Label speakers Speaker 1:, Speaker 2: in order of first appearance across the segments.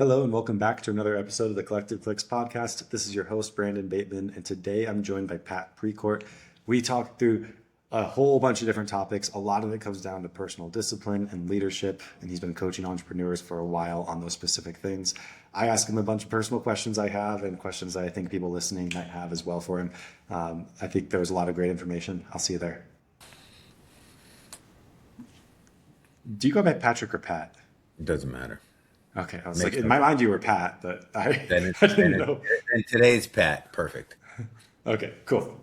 Speaker 1: Hello and welcome back to another episode of the Collective Clicks podcast. This is your host, Brandon Bateman, and today I'm joined by Pat Precourt. We talked through a whole bunch of different topics. A lot of it comes down to personal discipline and leadership, and he's been coaching entrepreneurs for a while on those specific things. I ask him a bunch of personal questions I have and questions that I think people listening might have as well for him. I think there was a lot of great information. I'll see you there. Do you go by Patrick or Pat?
Speaker 2: It doesn't matter.
Speaker 1: Okay, I was like,
Speaker 2: Makes
Speaker 1: in
Speaker 2: no
Speaker 1: my mind you were Pat, but I,
Speaker 2: then it,
Speaker 1: I
Speaker 2: then
Speaker 1: didn't
Speaker 2: it,
Speaker 1: know.
Speaker 2: and today's Pat. Perfect.
Speaker 1: Okay, cool.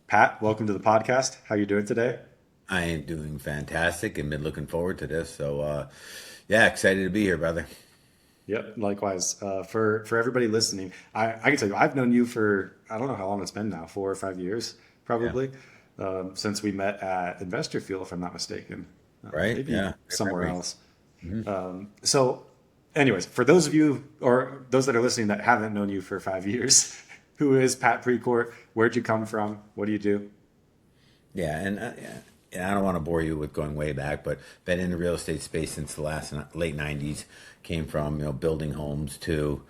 Speaker 1: Pat, welcome to the podcast. How you doing today?
Speaker 2: I am doing fantastic and been looking forward to this. So yeah, excited to be here, brother.
Speaker 1: Yep, likewise. For everybody listening, I can tell you, I've known you for, I don't know how long it's been now, 4 or 5 years,
Speaker 2: Yeah.
Speaker 1: probably, since we met at Investor Fuel, if I'm not mistaken,
Speaker 2: Right?
Speaker 1: maybe
Speaker 2: Yeah. Good
Speaker 1: somewhere
Speaker 2: memory.
Speaker 1: else. So, anyways, for those of you or those that are listening that haven't known you for 5 years, who is Pat Precourt? Where'd you come from? What do you do?
Speaker 2: Yeah, and I don't want to bore you with going way back, but been in the real estate space since the late '90s. Came from building homes to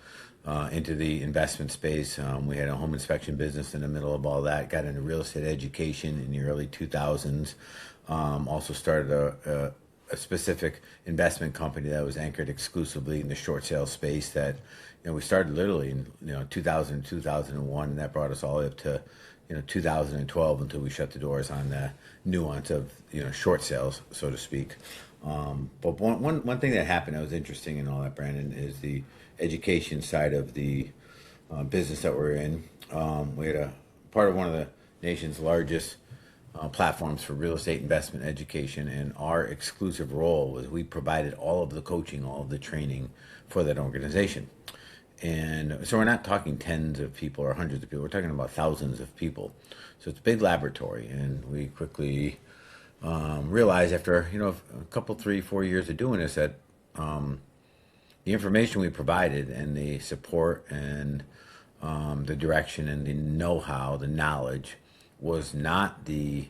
Speaker 2: into the investment space. We had a home inspection business in the middle of all that. Got into real estate education in the early 2000s. Also started a specific investment company that was anchored exclusively in the short sale space. That we started literally in 2000 2001, and that brought us all the way up to 2012 until we shut the doors on the nuance of short sales, so to speak. But one thing that happened that was interesting in all that, Brandon, is the education side of the business that we're in. We had a part of one of the nation's largest platforms for real estate investment education, and our exclusive role was we provided all of the coaching, all of the training for that organization. And so we're not talking tens of people or hundreds of people. We're talking about thousands of people. So it's a big laboratory, and we quickly realized after a couple, 3, 4 years of doing this that the information we provided and the support and the direction and the know-how, the knowledge, was not the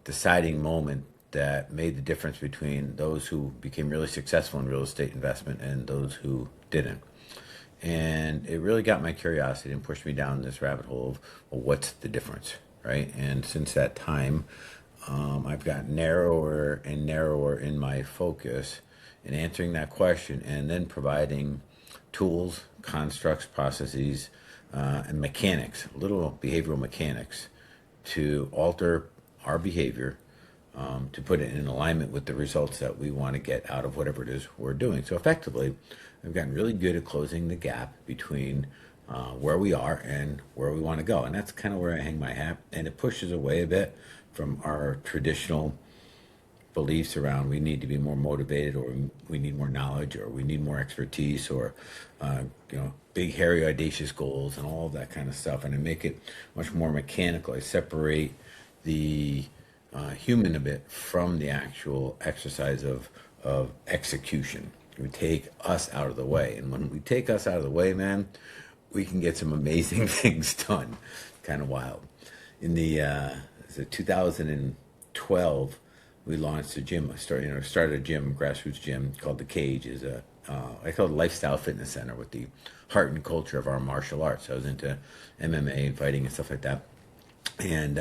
Speaker 2: deciding moment that made the difference between those who became really successful in real estate investment and those who didn't. And it really got my curiosity and pushed me down this rabbit hole of, well, what's the difference, right? And since that time, I've gotten narrower and narrower in my focus in answering that question, and then providing tools, constructs, processes, and mechanics, little behavioral mechanics, to alter our behavior, to put it in alignment with the results that we want to get out of whatever it is we're doing. So effectively, I've gotten really good at closing the gap between where we are and where we want to go. And that's kind of where I hang my hat. And it pushes away a bit from our traditional beliefs around we need to be more motivated, or we need more knowledge, or we need more expertise, or big hairy audacious goals and all of that kind of stuff. And I make it much more mechanical. I separate the human a bit from the actual exercise of execution. We take us out of the way, and when we take us out of the way, man, we can get some amazing things done. Kind of wild. In the 2012, we launched a gym. Started a gym, grassroots gym called The Cage. Is I call it a lifestyle fitness center with the heart and culture of our martial arts. I was into MMA and fighting and stuff like that, and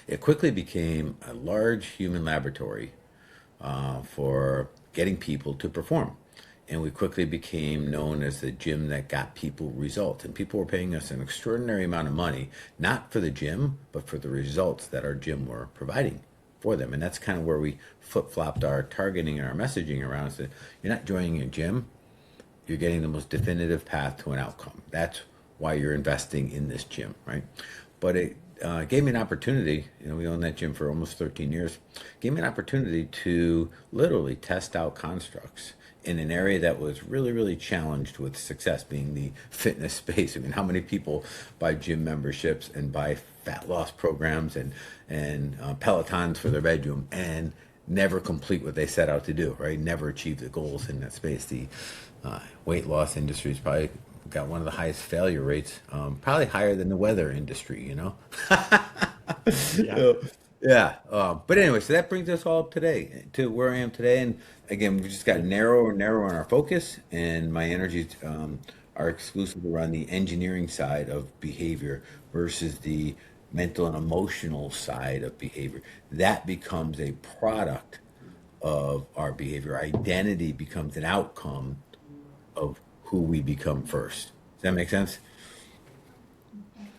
Speaker 2: it quickly became a large human laboratory for getting people to perform. And we quickly became known as the gym that got people results. And people were paying us an extraordinary amount of money, not for the gym, but for the results that our gym were providing for them. And that's kind of where we flip-flopped our targeting and our messaging around. So you're not joining a gym, you're getting the most definitive path to an outcome. That's why you're investing in this gym, right? But it gave me an opportunity. We owned that gym for almost 13 years. Gave me an opportunity to literally test out constructs in an area that was really, really challenged with success, being the fitness space. I mean, how many people buy gym memberships and buy fat loss programs and Pelotons for their bedroom and never complete what they set out to do, right? Never achieve the goals in that space. The weight loss industry is probably got one of the highest failure rates, probably higher than the weather industry,
Speaker 1: Yeah.
Speaker 2: So Yeah. But anyway, so that brings us all up today to where I am today. And again, we just got narrower and narrower on our focus, and my energies are exclusively around the engineering side of behavior versus the mental and emotional side of behavior. That becomes a product of our behavior. Identity becomes an outcome of who we become first. Does that make sense?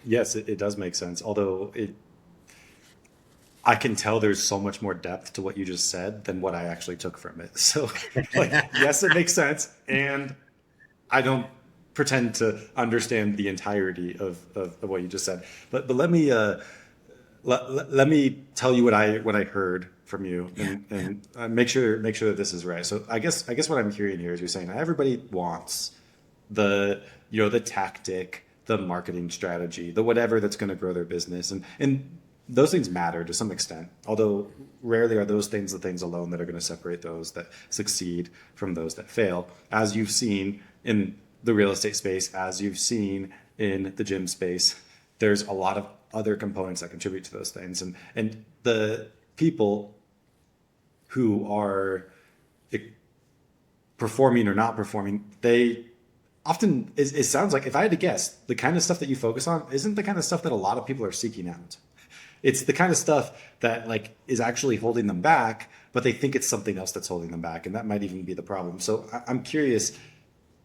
Speaker 1: Yes, it does make sense. Although I can tell there's so much more depth to what you just said than what I actually took from it. So, like, yes, it makes sense, and I don't pretend to understand the entirety of what you just said. But let me tell you what I heard from you, and make sure that this is right. So I guess what I'm hearing here is you're saying everybody wants the tactic, the marketing strategy, the whatever that's going to grow their business, and those things matter to some extent. Although rarely are those things the things alone that are going to separate those that succeed from those that fail, as you've seen in the real estate space, as you've seen in the gym space. There's a lot of other components that contribute to those things, and the people who are performing or not performing, they often it sounds like, if I had to guess, the kind of stuff that you focus on isn't the kind of stuff that a lot of people are seeking out. It's the kind of stuff that like is actually holding them back, but they think it's something else that's holding them back, and that might even be the problem. So I'm curious,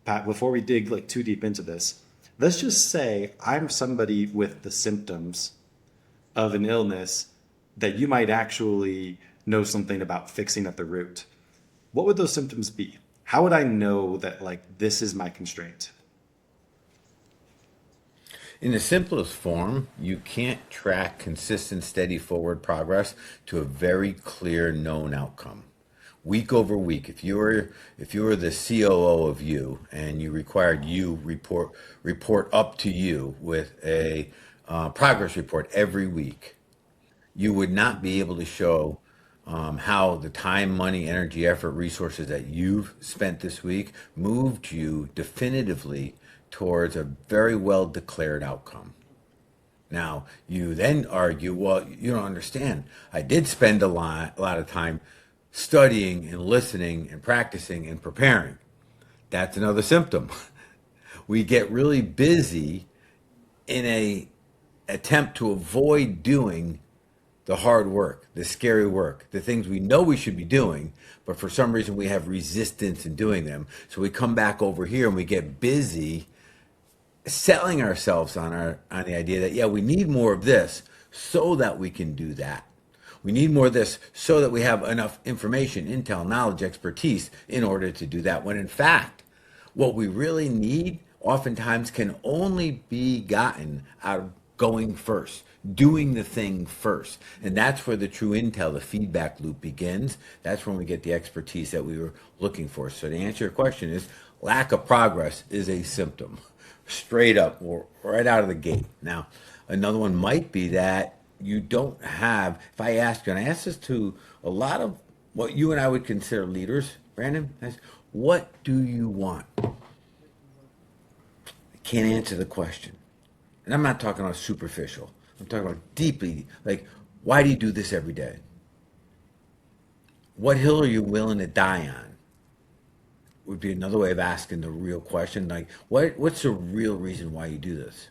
Speaker 1: Pat, before we dig like too deep into this, let's just say I'm somebody with the symptoms of an illness that you might actually know something about fixing at the root. What would those symptoms be? How would I know that like this is my constraint?
Speaker 2: In the simplest form, you can't track consistent, steady forward progress to a very clear known outcome. Week over week, if you were the COO of you and you required you report up to you with a progress report every week, you would not be able to show how the time, money, energy, effort, resources that you've spent this week moved you definitively towards a very well declared outcome. Now, you then argue, well, you don't understand. I did spend a lot of time studying and listening and practicing and preparing. That's another symptom. We get really busy in a attempt to avoid doing the hard work, the scary work, the things we know we should be doing, but for some reason we have resistance in doing them. So we come back over here and we get busy selling ourselves on the idea that, yeah, we need more of this so that we can do that. We need more of this so that we have enough information, intel, knowledge, expertise in order to do that. When in fact, what we really need oftentimes can only be gotten out of going first, doing the thing first. And that's where the true intel, the feedback loop begins. That's when we get the expertise that we were looking for. So to answer your question is, lack of progress is a symptom, straight up, or right out of the gate. Now, another one might be that you don't have, if I ask you, and I ask this to a lot of what you and I would consider leaders, Brandon, what do you want? I can't answer the question. And I'm not talking about superficial. I'm talking about deeply, like, why do you do this every day? What hill are you willing to die on? Would be another way of asking the real question. Like, what's the real reason why you do this?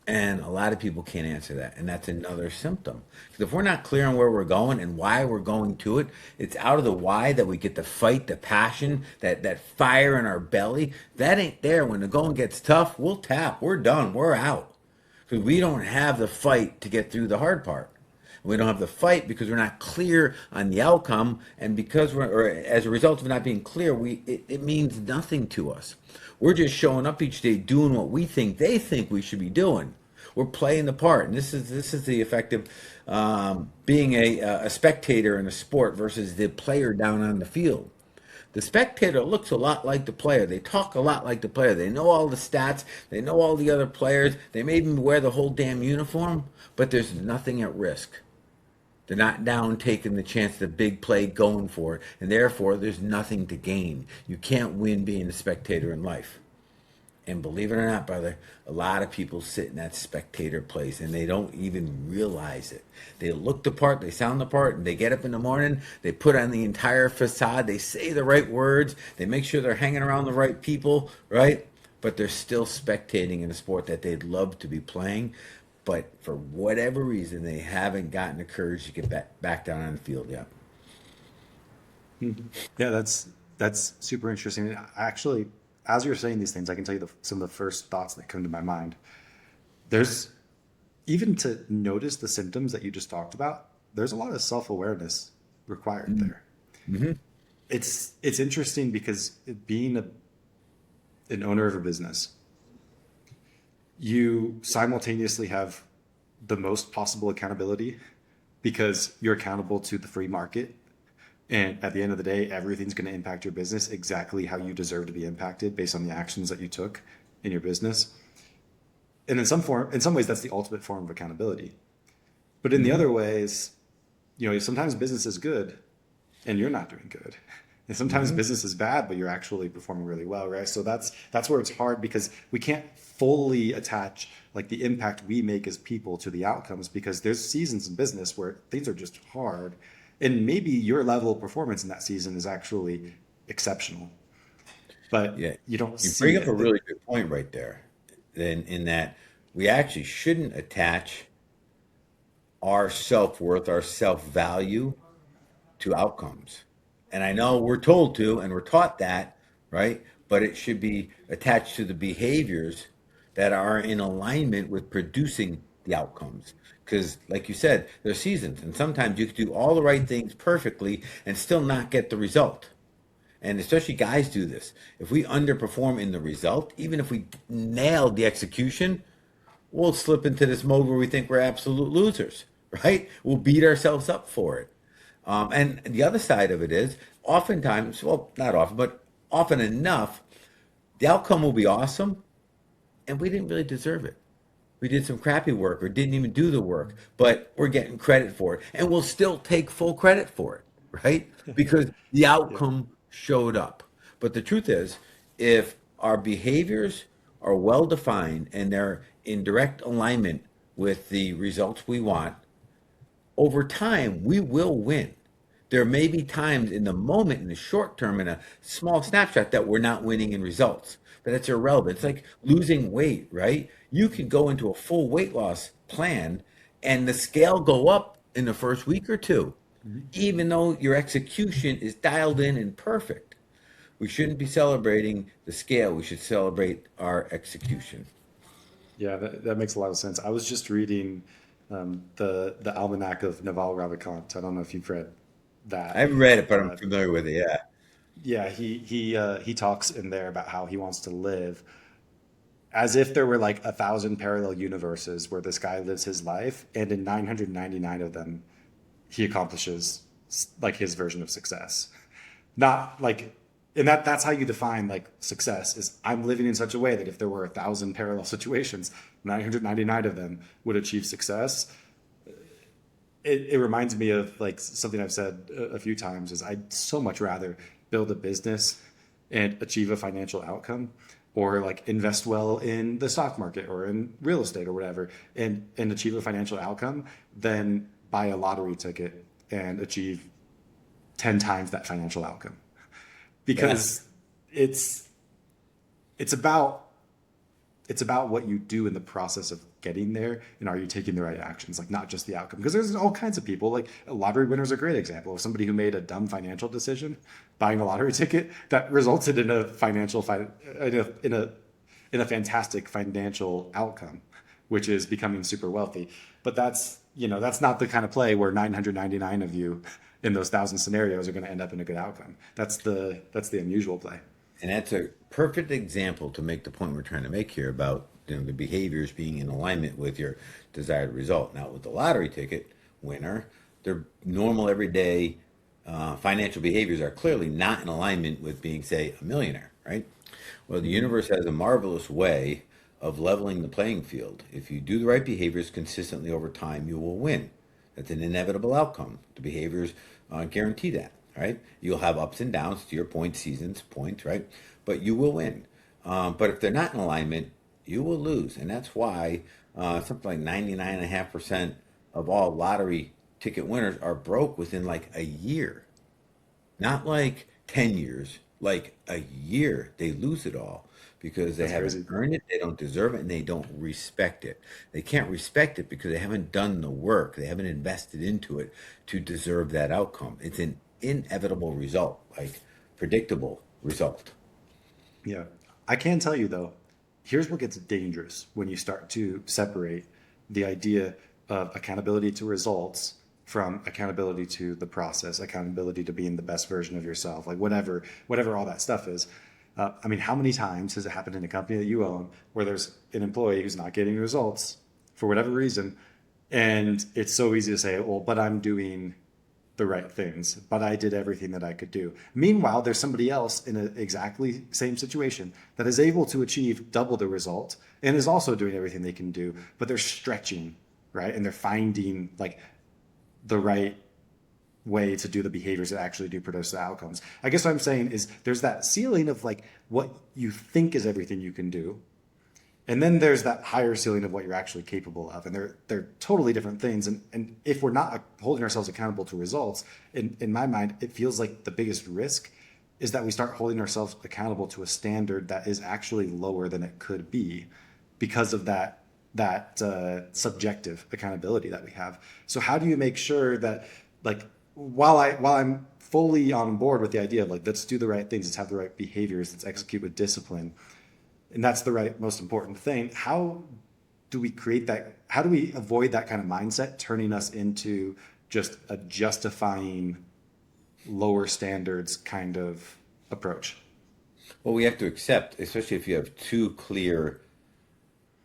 Speaker 2: And a lot of people can't answer that. And that's another symptom. Because if we're not clear on where we're going and why we're going to it, it's out of the why that we get the fight, the passion, that fire in our belly. That ain't there. When the going gets tough, we'll tap. We're done. We're out. Because we don't have the fight to get through the hard part. We don't have the fight because we're not clear on the outcome, and because or as a result of not being clear, it means nothing to us. We're just showing up each day doing what we think they think we should be doing. We're playing the part, and this is the effect of being a spectator in a sport versus the player down on the field. The spectator looks a lot like the player. They talk a lot like the player. They know all the stats. They know all the other players. They may even wear the whole damn uniform, but there's nothing at risk. They're not down taking the chance, the big play, going for it, and therefore there's nothing to gain. You can't win being a spectator in life. And believe it or not, brother, a lot of people sit in that spectator place and they don't even realize it. They look the part, they sound the part, and they get up in the morning, they put on the entire facade, they say the right words, they make sure they're hanging around the right people, right? But they're still spectating in a sport that they'd love to be playing. But for whatever reason, they haven't gotten the courage to get back down on the field yet.
Speaker 1: Yeah, that's super interesting. Actually, as you're saying these things, I can tell you some of the first thoughts that come to my mind. There's even to notice the symptoms that you just talked about. There's a lot of self-awareness required there.
Speaker 2: Mm-hmm.
Speaker 1: It's interesting because being an owner of a business, you simultaneously have the most possible accountability because you're accountable to the free market. And at the end of the day, everything's going to impact your business exactly how you deserve to be impacted based on the actions that you took in your business. And in some ways, that's the ultimate form of accountability. But in the other ways, sometimes business is good and you're not doing good. And sometimes business is bad, but you're actually performing really well, right? So that's where it's hard because we can't fully attach like the impact we make as people to the outcomes because there's seasons in business where things are just hard. And maybe your level of performance in that season is actually exceptional, but
Speaker 2: Yeah,
Speaker 1: you don't
Speaker 2: you
Speaker 1: see
Speaker 2: bring up
Speaker 1: it.
Speaker 2: a really good point right there. In that we actually shouldn't attach our self-worth, our self-value to outcomes. And I know we're told to and we're taught that, right? But it should be attached to the behaviors that are in alignment with producing the outcomes. Because, like you said, there's seasons, and sometimes you can do all the right things perfectly and still not get the result. And especially guys do this. If we underperform in the result, even if we nailed the execution, we'll slip into this mode where we think we're absolute losers, right? We'll beat ourselves up for it. And the other side of it is, oftentimes, well, not often, but often enough, the outcome will be awesome, and we didn't really deserve it. We did some crappy work or didn't even do the work, but we're getting credit for it. And we'll still take full credit for it, right? Because the
Speaker 1: Yeah.
Speaker 2: outcome showed up. But the truth is, if our behaviors are well defined and they're in direct alignment with the results we want, over time, we will win. There may be times in the moment, in the short term, in a small snapshot, that we're not winning in results, but that's irrelevant. It's like losing weight, right? You can go into a full weight loss plan and the scale go up in the first week or two, even though your execution is dialed in and perfect. We shouldn't be celebrating the scale. We should celebrate our execution.
Speaker 1: Yeah, that makes a lot of sense. I was just reading the Almanac of Naval Ravikant. I don't know if you've read
Speaker 2: I
Speaker 1: that.
Speaker 2: haven't read it, but I'm
Speaker 1: Uh,
Speaker 2: familiar with it. Yeah.
Speaker 1: yeah, he talks in there about how he wants to live as if there were like 1,000 parallel universes where this guy lives his life, and in 999 of them, he accomplishes like his version of success. Not like, and that's how you define like success is I'm living in such a way that if there were 1,000 parallel situations, 999 of them would achieve success. It reminds me of like something I've said a few times is I'd so much rather build a business and achieve a financial outcome or like invest well in the stock market or in real estate or whatever and achieve a financial outcome than buy a lottery ticket and achieve 10 times that financial outcome
Speaker 2: Yeah.
Speaker 1: because it's it's about it's about what you do in the process of getting there and are you taking the right actions, like not just the outcome, because there's all kinds of people. Like a lottery winner is a great example of somebody who made a dumb financial decision buying a lottery ticket that resulted in a in a fantastic financial outcome, which is becoming super wealthy. But that's not the kind of play where 999 of you in those 1,000 scenarios are going to end up in a good outcome. That's the unusual play.
Speaker 2: And that's a perfect example to make the point we're trying to make here about the behaviors being in alignment with your desired result. Now, with the lottery ticket winner, their normal everyday financial behaviors are clearly not in alignment with being, say, a millionaire, right? Well, the universe has a marvelous way of leveling the playing field. If you do the right behaviors consistently over time, you will win. That's an inevitable outcome. The behaviors guarantee that, right? You'll have ups and downs, to your point, seasons, point, right? But you will win. But if they're not in alignment, you will lose. And that's why something like 99.5% of all lottery ticket winners are broke within like a year. Not like 10 years, like a year. They lose it all because they
Speaker 1: That's
Speaker 2: haven't
Speaker 1: crazy.
Speaker 2: earned it, they don't deserve it, and they don't respect it. They can't respect it because they haven't done the work, they haven't invested into it to deserve that outcome. It's an inevitable result, like predictable result.
Speaker 1: Yeah. I can tell you though, here's what gets dangerous when you start to separate the idea of accountability to results from accountability to the process, accountability to being the best version of yourself, like whatever all that stuff is. I mean, how many times has it happened in a company that you own where there's an employee who's not getting results for whatever reason, and it's so easy to say, well, but I'm doing the right things, but I did everything that I could do. Meanwhile, there's somebody else in an exactly same situation that is able to achieve double the result and is also doing everything they can do, but they're stretching, right? And they're finding like the right way to do the behaviors that actually do produce the outcomes. I guess what I'm saying is there's that ceiling of like what you think is everything you can do, and then there's that higher ceiling of what you're actually capable of. And they're totally different things. And if we're not holding ourselves accountable to results, in my mind, it feels like the biggest risk is that we start holding ourselves accountable to a standard that is actually lower than it could be because of that subjective accountability that we have. So how do you make sure that like while I'm fully on board with the idea of like let's do the right things, let's have the right behaviors, let's execute with discipline, and that's the right most important thing, how do we create that, how do we avoid that kind of mindset turning us into just a justifying lower standards kind of approach?
Speaker 2: Well, we have to accept, especially if you have two clear,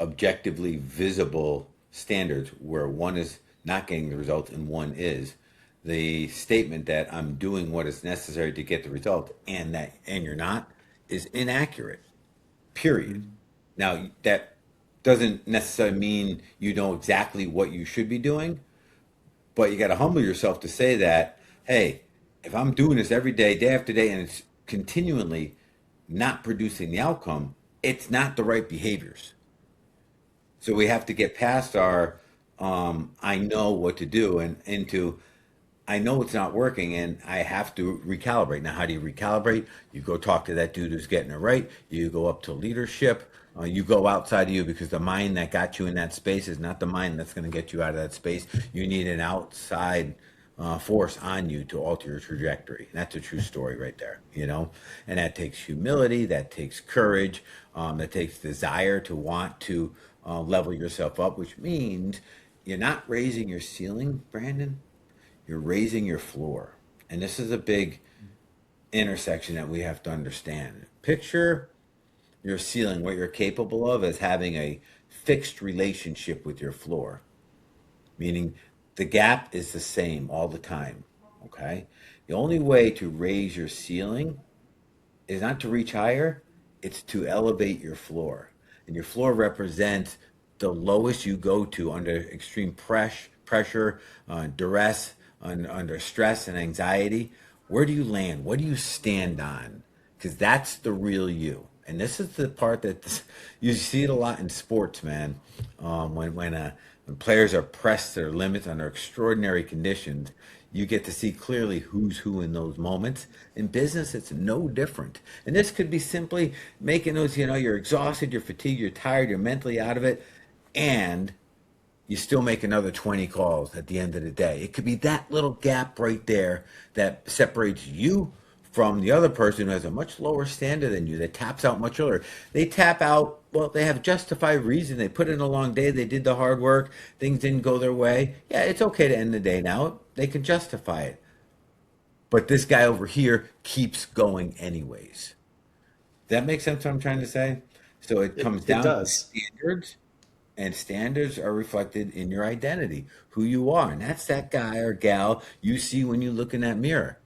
Speaker 2: objectively visible standards where one is not getting the result and one is, the statement that I'm doing what is necessary to get the result and you're not is inaccurate. Period. Now, that doesn't necessarily mean you know exactly what you should be doing, but you got to humble yourself to say that, hey, if I'm doing this every day, day after day, and it's continually not producing the outcome, it's not the right behaviors. So we have to get past our I know what to do and into I know it's not working and I have to recalibrate. Now, how do you recalibrate? You go talk to that dude who's getting it right. You go up to leadership. You go outside of you because the mind that got you in that space is not the mind that's going to get you out of that space. You need an outside force on you to alter your trajectory. That's a true story right there, you know? And that takes humility, that takes courage, that takes desire to want to level yourself up, which means you're not raising your ceiling, Brandon, you're raising your floor. And this is a big intersection that we have to understand. Picture your ceiling, what you're capable of, as having a fixed relationship with your floor, meaning the gap is the same all the time. Okay? The only way to raise your ceiling is not to reach higher, it's to elevate your floor. And your floor represents the lowest you go to under extreme pressure, duress, under stress and anxiety. Where do you land? What do you stand on? Because that's the real you. And this is the part that you see it a lot in sports, man. When players are pressed to their limits under extraordinary conditions, you get to see clearly who's who in those moments. In business, it's no different. And this could be simply making those, you're exhausted, you're fatigued, you're tired, you're mentally out of it, and you still make another 20 calls at the end of the day. It could be that little gap right there that separates you from the other person who has a much lower standard than you, that taps out much earlier. They tap out, well, they have justified reason. They put in a long day, they did the hard work, things didn't go their way. Yeah, it's okay to end the day now. They can justify it. But this guy over here keeps going anyways. Does that make sense what I'm trying to say? So it comes
Speaker 1: It
Speaker 2: down to
Speaker 1: does.
Speaker 2: standards, and standards are reflected in your identity, who you are. And that's that guy or gal you see when you look in that mirror.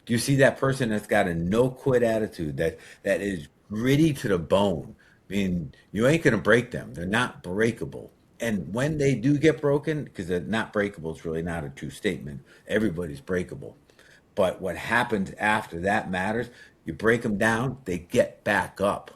Speaker 2: You see that person that's got a no quit attitude, that is gritty to the bone. I mean, you ain't gonna break them. They're not breakable. And when they do get broken, because they're not breakable is really not a true statement. Everybody's breakable. But what happens after that matters. You break them down, they get back up.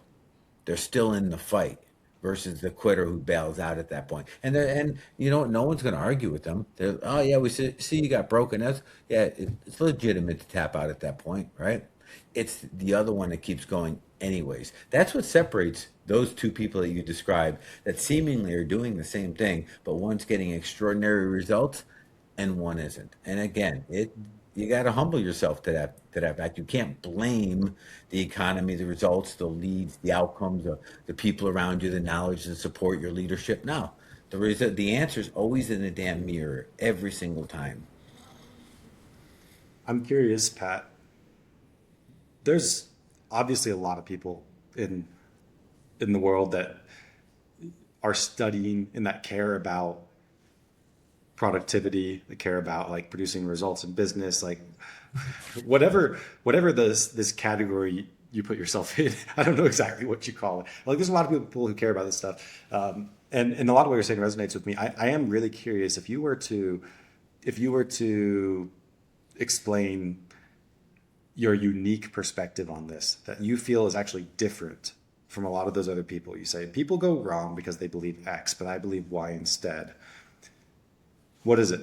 Speaker 2: they're still in the fight versus the quitter who bails out at that point. And you know, no one's going to argue with them. They're, oh yeah, we see you got broken. That's yeah, it's legitimate to tap out at that point, right? It's the other one that keeps going anyways. That's what separates those two people that you described that seemingly are doing the same thing, but one's getting extraordinary results and one isn't. And again, it you got to humble yourself to that fact. You can't blame the economy, the results, the leads, the outcomes, the people around you, the knowledge, the support, your leadership. No, the answer is always in the damn mirror every single time.
Speaker 1: I'm curious, Pat. There's obviously a lot of people in the world that are studying and that care about productivity, that care about like producing results in business, like whatever this category you put yourself in. I don't know exactly what you call it. Like there's a lot of people who care about this stuff, and a lot of what you're saying resonates with me. I am really curious if you were to explain your unique perspective on this that you feel is actually different from a lot of those other people. You say people go wrong because they believe X, but I believe Y instead. What is it?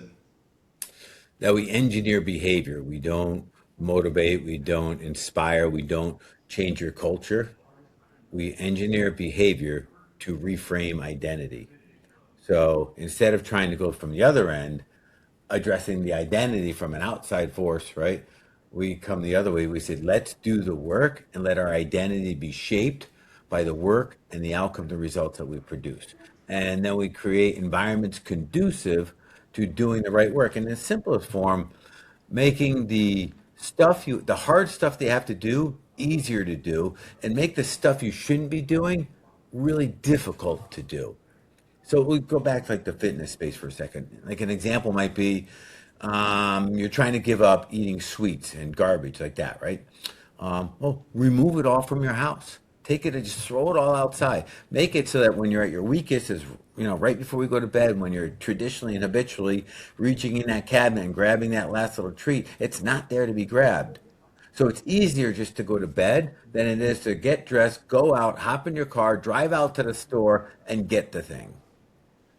Speaker 2: That we engineer behavior. We don't motivate, we don't inspire, we don't change your culture. We engineer behavior to reframe identity. So instead of trying to go from the other end, addressing the identity from an outside force, right? We come the other way. We say, let's do the work and let our identity be shaped by the work and the outcome, the results that we produced. And then we create environments conducive to doing the right work. In the simplest form, making the hard stuff they have to do easier to do and make the stuff you shouldn't be doing really difficult to do. So we go back to like the fitness space for a second. Like an example might be you're trying to give up eating sweets and garbage like that, right? Well, remove it all from your house. Take it and just throw it all outside. Make it so that when you're at your weakest, is right before we go to bed, when you're traditionally and habitually reaching in that cabinet and grabbing that last little treat, it's not there to be grabbed. So it's easier just to go to bed than it is to get dressed, go out, hop in your car, drive out to the store, and get the thing.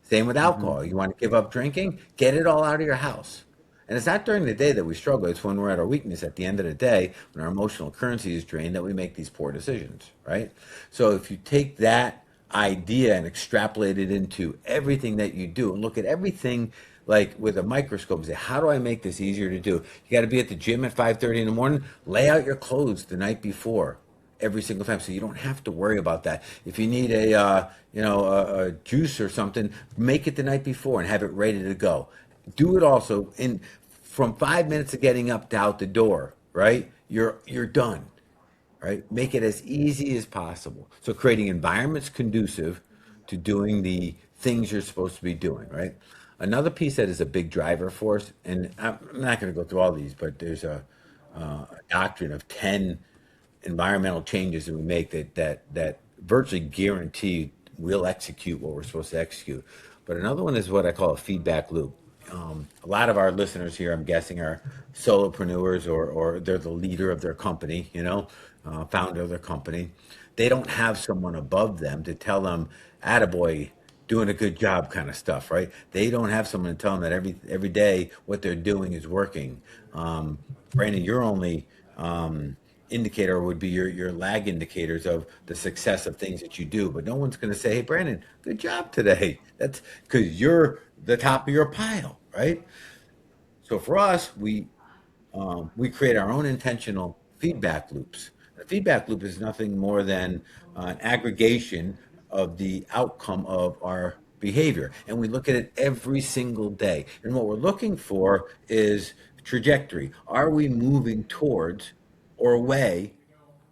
Speaker 2: Same with
Speaker 1: Mm-hmm.
Speaker 2: alcohol. You want to give up drinking? Get it all out of your house. And it's not during the day that we struggle. It's when we're at our weakness at the end of the day, when our emotional currency is drained, that we make these poor decisions, right? So if you take that idea and extrapolate it into everything that you do and look at everything like with a microscope and say, how do I make this easier to do? You got to be at the gym at 5:30 in the morning. Lay out your clothes the night before every single time, so you don't have to worry about that. If you need a juice or something, make it the night before and have it ready to go. Do it also in from 5 minutes of getting up to out the door, right? You're done, right? Make it as easy as possible. So creating environments conducive to doing the things you're supposed to be doing, right? Another piece that is a big driver for us, and I'm not going to go through all these, but there's a doctrine of 10 environmental changes that we make that virtually guarantee we'll execute what we're supposed to execute. But another one is what I call a feedback loop. A lot of our listeners here, I'm guessing, are solopreneurs or they're the leader of their company, founder of their company. They don't have someone above them to tell them, attaboy, doing a good job kind of stuff, right? They don't have someone to tell them that every day what they're doing is working. Brandon, your only indicator would be your lag indicators of the success of things that you do, but no one's going to say, hey, Brandon, good job today. That's because you're the top of your pile, right? So for us, we create our own intentional feedback loops. A feedback loop is nothing more than an aggregation of the outcome of our behavior. And we look at it every single day. And what we're looking for is trajectory. Are we moving towards or away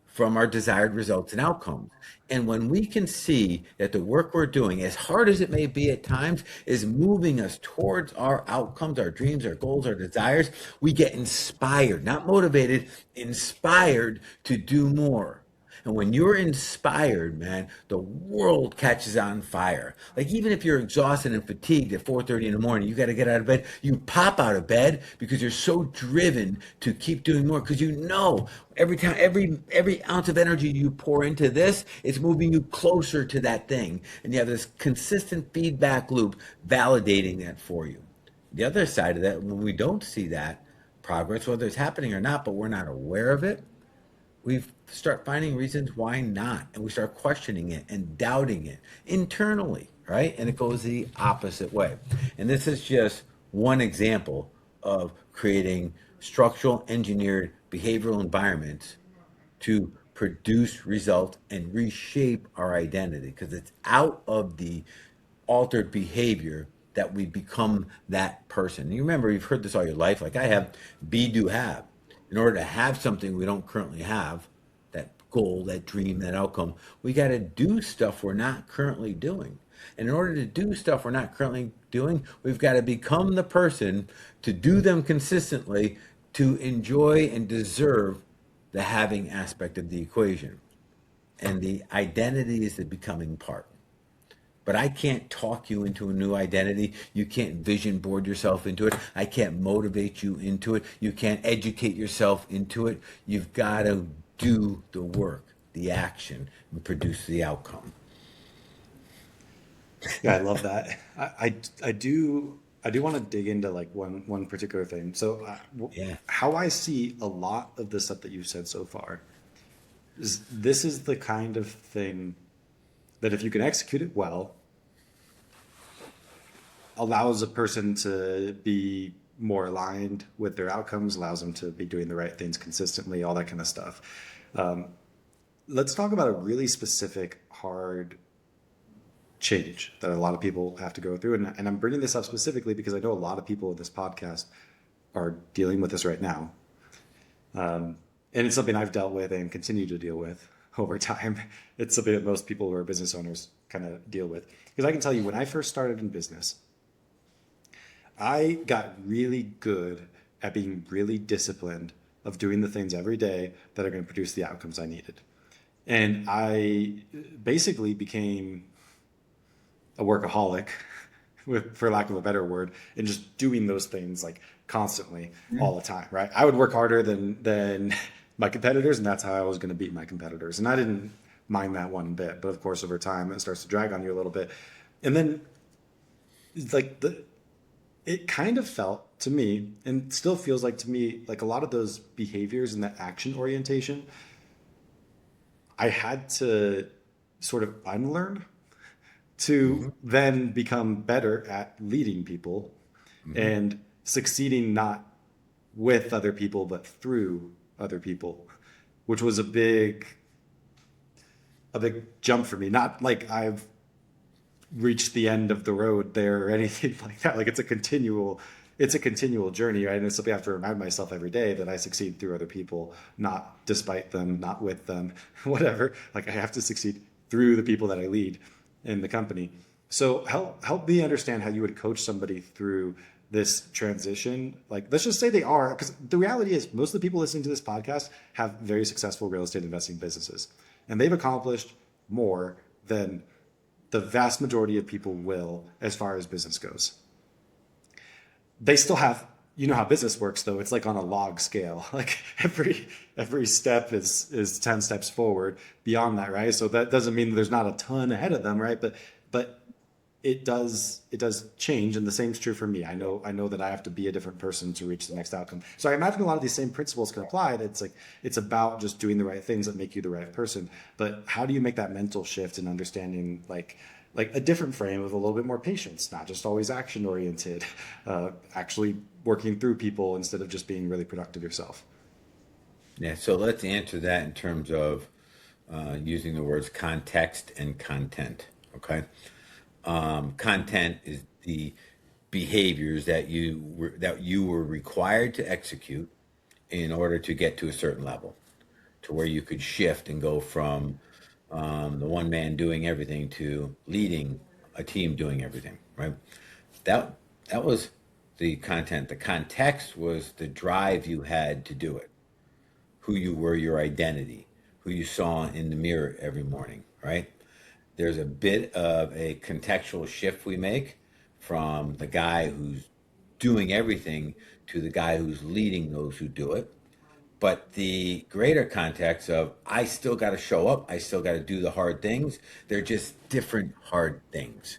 Speaker 2: from our desired results and outcomes? And when we can see that the work we're doing, as hard as it may be at times, is moving us towards our outcomes, our dreams, our goals, our desires, we get inspired, not motivated, inspired to do more. And when you're inspired, man, the world catches on fire. Like even if you're exhausted and fatigued at 4:30 in the morning, you got to get out of bed. You pop out of bed because you're so driven to keep doing more because you know every time every ounce of energy you pour into this, it's moving you closer to that thing. And you have this consistent feedback loop validating that for you. The other side of that, when we don't see that progress, whether it's happening or not, but we're not aware of it, we start finding reasons why not, and we start questioning it and doubting it internally, right? And it goes the opposite way. And this is just one example of creating structural engineered behavioral environments to produce results and reshape our identity, because it's out of the altered behavior that we become that person. You remember, you've heard this all your life, like I have: be, do, have. In order to have something we don't currently have, that goal, that dream, that outcome, we got to do stuff we're not currently doing. And in order to do stuff we're not currently doing, we've got to become the person to do them consistently, to enjoy and deserve the having aspect of the equation. And the identity is the becoming part. But I can't talk you into a new identity. You can't vision board yourself into it. I can't motivate you into it. You can't educate yourself into it. You've got to do the work, the action, and produce the outcome.
Speaker 1: Yeah, I love that. I do want to dig into like one particular thing. So,
Speaker 2: Yeah.
Speaker 1: how I see a lot of the stuff that you've said so far is this is the kind of thing that if you can execute it well, allows a person to be more aligned with their outcomes, allows them to be doing the right things consistently, all that kind of stuff. Um, let's talk about a really specific, hard change that a lot of people have to go through. And I'm bringing this up specifically because I know a lot of people in this podcast are dealing with this right now. And it's something I've dealt with and continue to deal with over time. It's something that most people who are business owners kind of deal with. Because I can tell you, when I first started in business, I got really good at being really disciplined of doing the things every day that are going to produce the outcomes I needed. And I basically became a workaholic, for lack of a better word, and just doing those things like constantly all the time, right? I would work harder than my competitors, and that's how I was going to beat my competitors. And I didn't mind that one bit, but of course, over time, it starts to drag on you a little bit. And then it's like it kind of felt to me, and still feels like to me, like a lot of those behaviors and that action orientation, I had to sort of unlearn to then become better at leading people and succeeding not with other people, but through other people, which was a big jump for me. Not like I've reached the end of the road there or anything like that. Like it's a continual journey, right? And it's something I have to remind myself every day that I succeed through other people, not despite them, not with them, whatever. Like I have to succeed through the people that I lead in the company. So help me understand how you would coach somebody through this transition. Like, let's just say they are, because the reality is most of the people listening to this podcast have very successful real estate investing businesses, and they've accomplished more than the vast majority of people will as far as business goes. They still have, you know how business works though, it's like on a log scale. Like every step is 10 steps forward beyond that, right? So that doesn't mean there's not a ton ahead of them, right? But it does change, and the same is true for me. I know that I have to be a different person to reach the next outcome. So I imagine a lot of these same principles can apply. It's like it's about just doing the right things that make you the right person. But how do you make that mental shift and understanding like a different frame with a little bit more patience, not just always action oriented, actually working through people instead of just being really productive yourself?
Speaker 2: Yeah, so let's answer that in terms of using the words context and content. Okay, content is the behaviors that you were required to execute in order to get to a certain level, to where you could shift and go from the one man doing everything to leading a team doing everything. Right? That was the content. The context was the drive you had to do it, who you were, your identity, who you saw in the mirror every morning, right? There's a bit of a contextual shift we make from the guy who's doing everything to the guy who's leading those who do it. But the greater context of I still got to show up, I still got to do the hard things. They're just different hard things,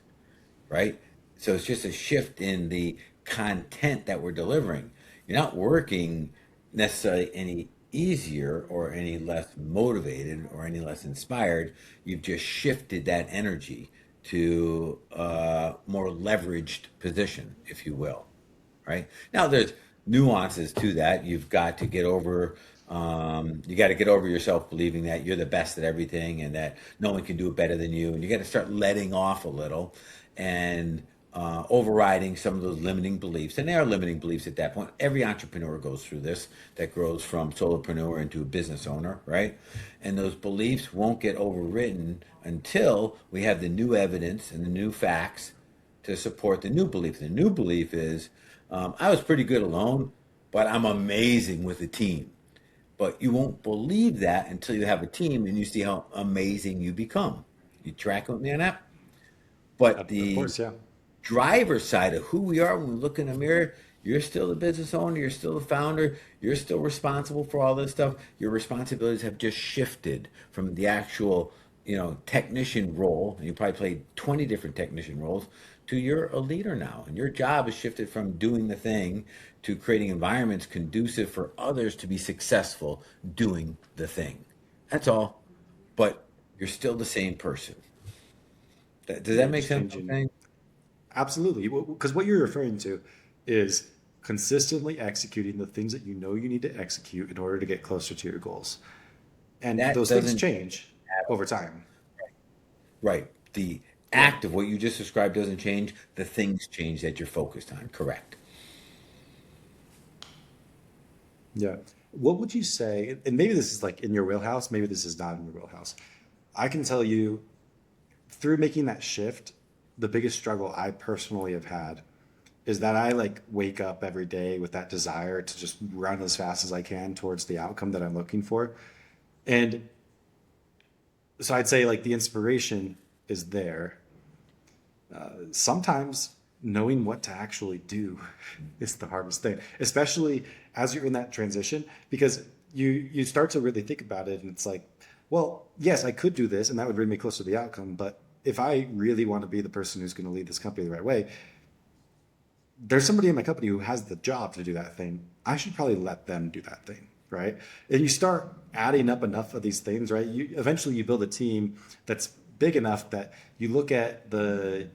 Speaker 2: right? So it's just a shift in the content that we're delivering. You're not working necessarily any easier or any less motivated or any less inspired. You've just shifted that energy to a more leveraged position, if you will, right? Now there's nuances to that. You've got to get over you got to get over yourself believing that you're the best at everything and that no one can do it better than you. And you got to start letting off a little and overriding some of those limiting beliefs. And they are limiting beliefs at that point. Every entrepreneur goes through this that grows from solopreneur into a business owner, right? And those beliefs won't get overwritten until we have the new evidence and the new facts to support the new belief. The new belief is I was pretty good alone, but I'm amazing with a team. But you won't believe that until you have a team and you see how amazing you become. You track with me on that? But
Speaker 1: Of
Speaker 2: the
Speaker 1: course, yeah.
Speaker 2: driver's side of who we are when we look in the mirror, you're still the business owner, you're still the founder, you're still responsible for all this stuff. Your responsibilities have just shifted from the actual, technician role, and you probably played 20 different technician roles, to you're a leader now. And your job has shifted from doing the thing to creating environments conducive for others to be successful doing the thing. That's all. But you're still the same person. Does that
Speaker 1: You're
Speaker 2: make
Speaker 1: just
Speaker 2: sense? What I'm
Speaker 1: changing.
Speaker 2: saying?
Speaker 1: Absolutely. Because what you're referring to is consistently executing the things that you know you need to execute in order to get closer to your goals. And
Speaker 2: That
Speaker 1: those things
Speaker 2: doesn't
Speaker 1: change over time.
Speaker 2: Right. The
Speaker 1: Yeah.
Speaker 2: act of what you just described doesn't change. The things change that you're focused on. Correct.
Speaker 1: Yeah. What would you say? And maybe this is like in your wheelhouse, maybe this is not in your wheelhouse. I can tell you through making that shift, the biggest struggle I personally have had is that I like wake up every day with that desire to just run as fast as I can towards the outcome that I'm looking for. And so I'd say like the inspiration is there. Sometimes knowing what to actually do is the hardest thing, especially as you're in that transition, because you start to really think about it, and it's like, well, yes, I could do this, and that would bring me closer to the outcome. But if I really want to be the person who's going to lead this company the right way, there's somebody in my company who has the job to do that thing. I should probably let them do that thing, right? And you start adding up enough of these things, right? You eventually you build a team that's big enough that you look at the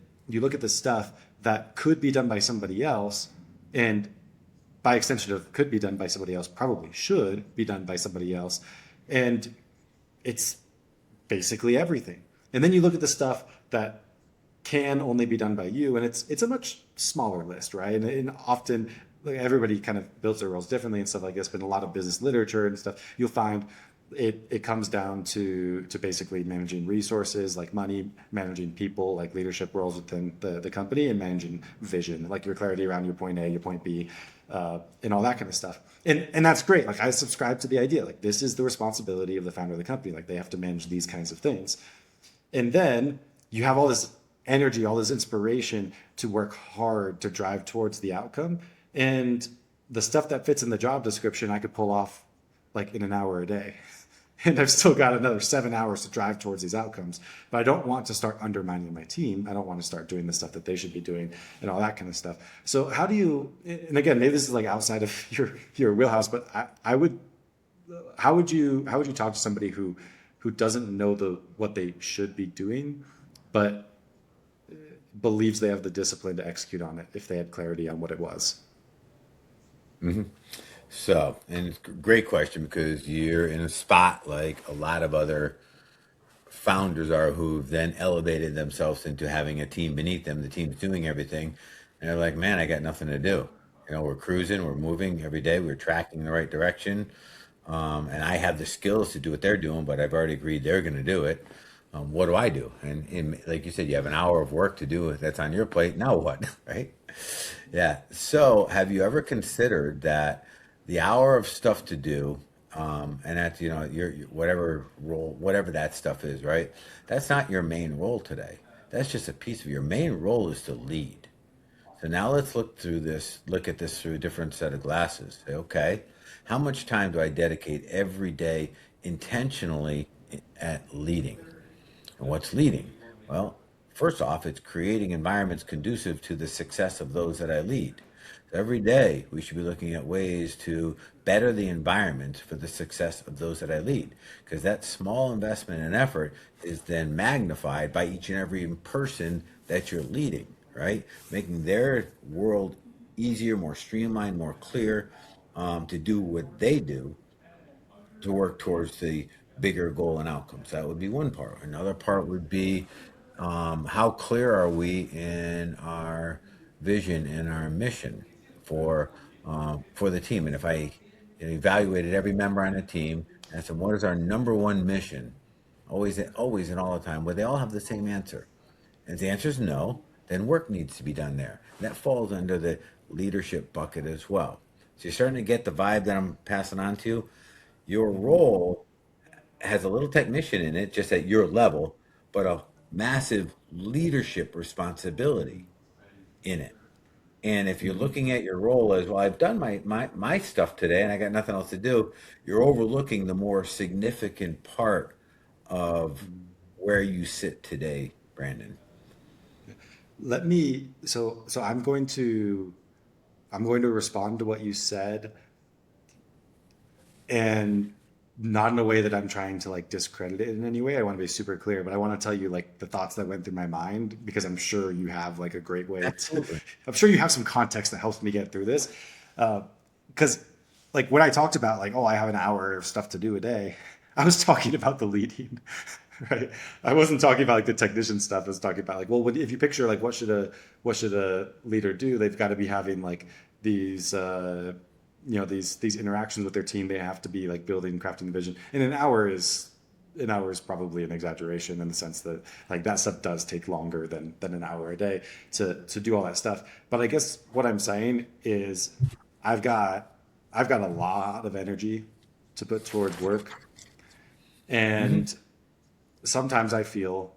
Speaker 1: stuff that could be done by somebody else, and by extension of could be done by somebody else, probably should be done by somebody else, and it's basically everything. And then you look at the stuff that can only be done by you, and it's a much smaller list, right? And often like everybody kind of builds their roles differently and stuff like this, but in a lot of business literature and stuff you'll find it comes down to basically managing resources like money, managing people like leadership roles within the company, and managing vision like your clarity around your point A, your point B, and all that kind of stuff. And that's great. Like I subscribe to the idea like this is the responsibility of the founder of the company, like they have to manage these kinds of things. And then you have all this energy, all this inspiration to work hard to drive towards the outcome. And the stuff that fits in the job description, I could pull off like in an hour a day. And I've still got another 7 hours to drive towards these outcomes. But I don't want to start undermining my team. I don't want to start doing the stuff that they should be doing and all that kind of stuff. So how do you, and again, maybe this is like outside of your wheelhouse, but I would, how would you talk to somebody who doesn't know what they should be doing, but believes they have the discipline to execute on it if they had clarity on what it was?
Speaker 2: So, and it's a great question because you're in a spot like a lot of other founders are who've then elevated themselves into having a team beneath them. The team's doing everything. And they're like, man, I got nothing to do. We're cruising, we're moving every day, we're tracking in the right direction. And I have the skills to do what they're doing, but I've already agreed they're going to do it. What do I do? And like you said, you have an hour of work to do that's on your plate. Now what? Right? Yeah. So have you ever considered that the hour of stuff to do And that's, your whatever role, whatever that stuff is, right? That's not your main role today. That's just a piece of your main role is to lead. So now let's look at this through a different set of glasses. Say, okay, how much time do I dedicate every day intentionally at leading? And what's leading? Well, first off, it's creating environments conducive to the success of those that I lead. So every day, we should be looking at ways to better the environment for the success of those that I lead. Because that small investment and effort is then magnified by each and every person that you're leading, right? Making their world easier, more streamlined, more clear, to do what they do to work towards the bigger goal and outcomes. That would be one part. Another part would be how clear are we in our vision and our mission for the team. And if I evaluated every member on the team and said, what is our number one mission? Always and all the time. Would they all have the same answer? And if the answer is no, then work needs to be done there. And that falls under the leadership bucket as well. So you're starting to get the vibe that I'm passing on to you. Your role has a little technician in it, just at your level, but a massive leadership responsibility in it. And if you're looking at your role as, well, I've done my stuff today and I got nothing else to do, you're overlooking the more significant part of where you sit today, Brandon.
Speaker 1: So I'm going to respond to what you said, and not in a way that I'm trying to like discredit it in any way. I want to be super clear, but I want to tell you like the thoughts that went through my mind, because I'm sure you have like a great way
Speaker 2: Absolutely.
Speaker 1: I'm sure you have some context that helps me get through this. Because like when I talked about like, oh, I have an hour of stuff to do a day, I was talking about the leading, right? I wasn't talking about like the technician stuff. I was talking about like, well, if you picture like what should a leader do? They've got to be having like these these interactions with their team. They have to be like building, crafting the vision. And an hour is probably an exaggeration, in the sense that like that stuff does take longer than an hour a day to do all that stuff. But I guess what I'm saying is I've got a lot of energy to put towards work, and sometimes I feel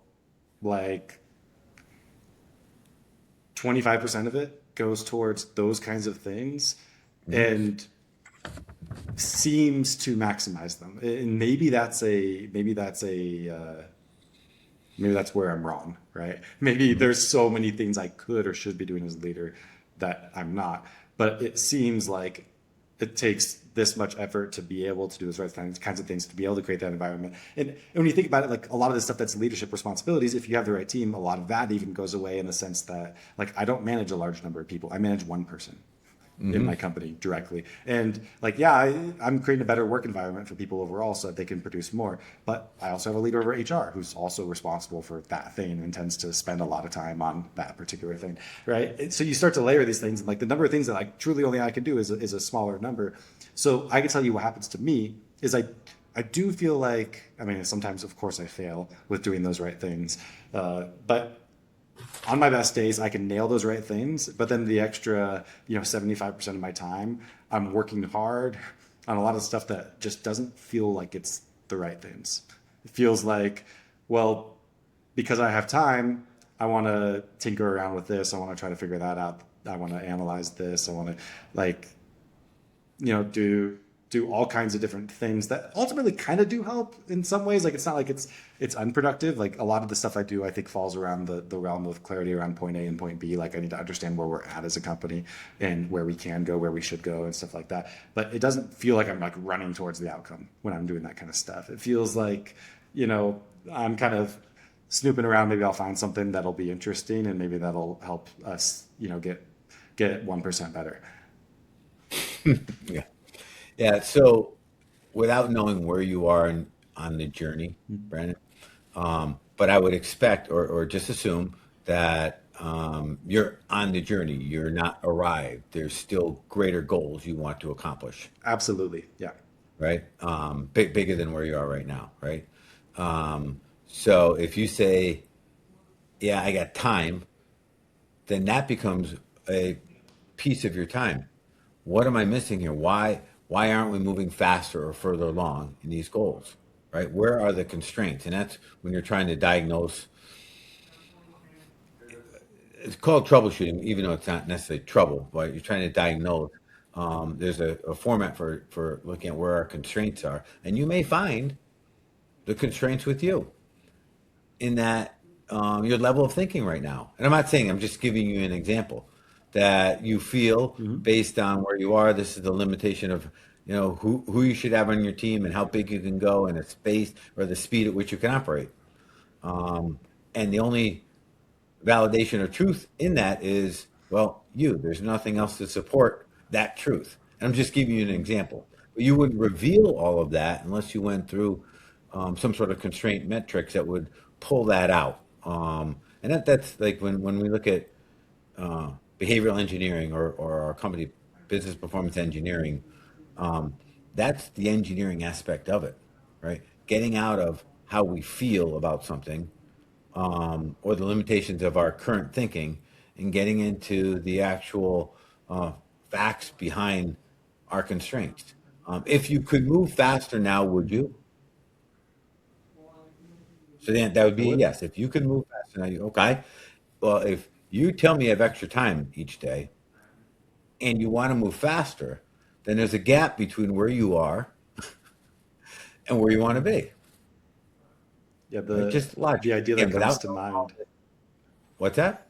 Speaker 1: like 25% of it goes towards those kinds of things and seems to maximize them. And maybe that's where I'm wrong, right? Maybe there's so many things I could or should be doing as a leader that I'm not. But it seems like it takes this much effort to be able to do those right kinds of things, to be able to create that environment. And when you think about it, like a lot of the stuff that's leadership responsibilities, if you have the right team, a lot of that even goes away, in the sense that like I don't manage a large number of people. I manage one person in my company directly. And like, yeah, I'm creating a better work environment for people overall so that they can produce more. But I also have a leader over HR who's also responsible for that thing and tends to spend a lot of time on that particular thing, right? So you start to layer these things, and like the number of things that like truly only I can do is a smaller number. So I can tell you what happens to me is I do feel like, I mean, sometimes of course I fail with doing those right things, but on my best days, I can nail those right things, but then the extra, 75% of my time, I'm working hard on a lot of stuff that just doesn't feel like it's the right things. It feels like, well, because I have time, I want to tinker around with this. I want to try to figure that out. I want to analyze this. I want to like, do all kinds of different things that ultimately kind of do help in some ways. Like, it's not like it's unproductive. Like a lot of the stuff I do, I think falls around the realm of clarity around point A and point B. Like I need to understand where we're at as a company and where we can go, where we should go, and stuff like that. But it doesn't feel like I'm like running towards the outcome when I'm doing that kind of stuff. It feels like, I'm kind of snooping around. Maybe I'll find something that'll be interesting, and maybe that'll help us, get 1% better.
Speaker 2: Yeah. Yeah. So without knowing where you are on the journey, Brandon, but I would expect or just assume that you're on the journey. You're not arrived. There's still greater goals you want to accomplish,
Speaker 1: Absolutely. Yeah.
Speaker 2: right? Bigger than where you are right now, right? So if you say, yeah, I got time, then that becomes a piece of your time. What am I missing here? why aren't we moving faster or further along in these goals, right? Where are the constraints? And that's when you're trying to diagnose. It's called troubleshooting, even though it's not necessarily trouble, but you're trying to diagnose. There's a format for looking at where our constraints are. And you may find the constraints with you in that your level of thinking right now. And I'm not saying, I'm just giving you an example that you feel based on where you are. This is the limitation of, who you should have on your team and how big you can go and the space or the speed at which you can operate. And the only validation of truth in that is, well, there's nothing else to support that truth. And I'm just giving you an example. But you wouldn't reveal all of that unless you went through some sort of constraint metrics that would pull that out. And that's like when we look at behavioral engineering or our company business performance engineering, that's the engineering aspect of it, right? Getting out of how we feel about something or the limitations of our current thinking and getting into the actual facts behind our constraints. If you could move faster now, would you? So then that would
Speaker 1: I
Speaker 2: be a
Speaker 1: would.
Speaker 2: yes. If you could move faster now, okay. Well, if you tell me you have extra time each day and you want to move faster, then there's a gap between where you are and where you want to be.
Speaker 1: Yeah,
Speaker 2: Right? Just logic.
Speaker 1: the idea
Speaker 2: Again,
Speaker 1: that comes
Speaker 2: without
Speaker 1: to
Speaker 2: knowing all
Speaker 1: mind.
Speaker 2: this. What's that?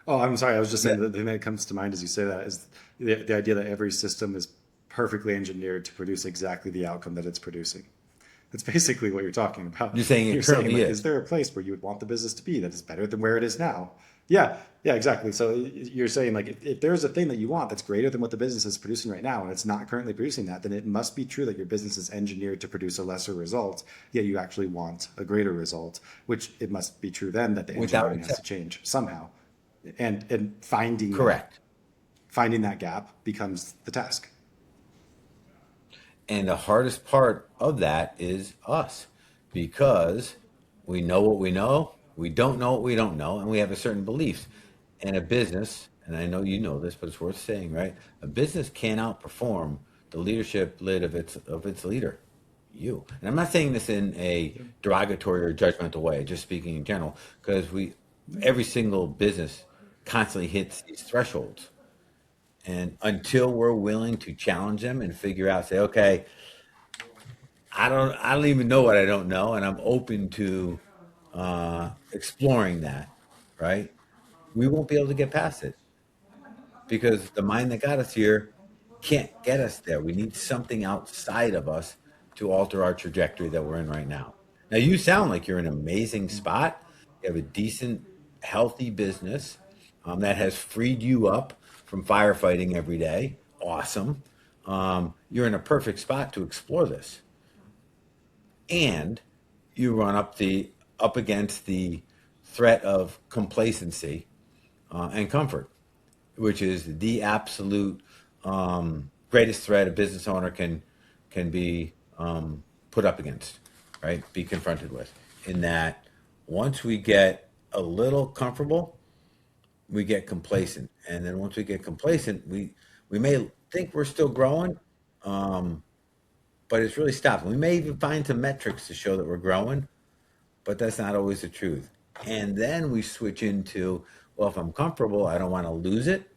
Speaker 1: Oh, I'm sorry. I was just
Speaker 2: Yeah.
Speaker 1: saying that the thing that comes to mind as you say that is the idea that every system is perfectly engineered to produce exactly the outcome that it's producing. That's basically what you're talking about.
Speaker 2: You're saying
Speaker 1: You're
Speaker 2: it
Speaker 1: saying
Speaker 2: currently
Speaker 1: like,
Speaker 2: is.
Speaker 1: is there a place where you would want the business to be that is better than where it is now? Yeah, yeah, exactly. So you're saying like if there's a thing that you want that's greater than what the business is producing right now, and it's not currently producing that, then it must be true that your business is engineered to produce a lesser result, yet you actually want a greater result. Which it must be true then that the
Speaker 2: Without
Speaker 1: engineering has to
Speaker 2: exception.
Speaker 1: change somehow, and
Speaker 2: Correct.
Speaker 1: finding that gap becomes the task.
Speaker 2: And the hardest part of that is us because we know what we know, we don't know what we don't know, and we have a certain beliefs. And a business, and I know you know this, but it's worth saying, right? A business can't outperform the leadership lid of its leader, you. And I'm not saying this in a derogatory or judgmental way, just speaking in general, because every single business constantly hits these thresholds. And until we're willing to challenge them and figure out, say, okay, I don't even know what I don't know, and I'm open to exploring that, right? We won't be able to get past it because the mind that got us here can't get us there. We need something outside of us to alter our trajectory that we're in right now. Now, you sound like you're in an amazing spot. You have a decent, healthy business that has freed you up from firefighting every day. Awesome. You're in a perfect spot to explore this, and you run up against the threat of complacency and comfort, which is the absolute greatest threat a business owner can be put up against, right? Be confronted with. In that, once we get a little comfortable, we get complacent, and then once we get complacent, we may think we're still growing, but it's really stopped. We may even find some metrics to show that we're growing, but that's not always the truth. And then we switch into, well, if I'm comfortable, I don't want to lose it.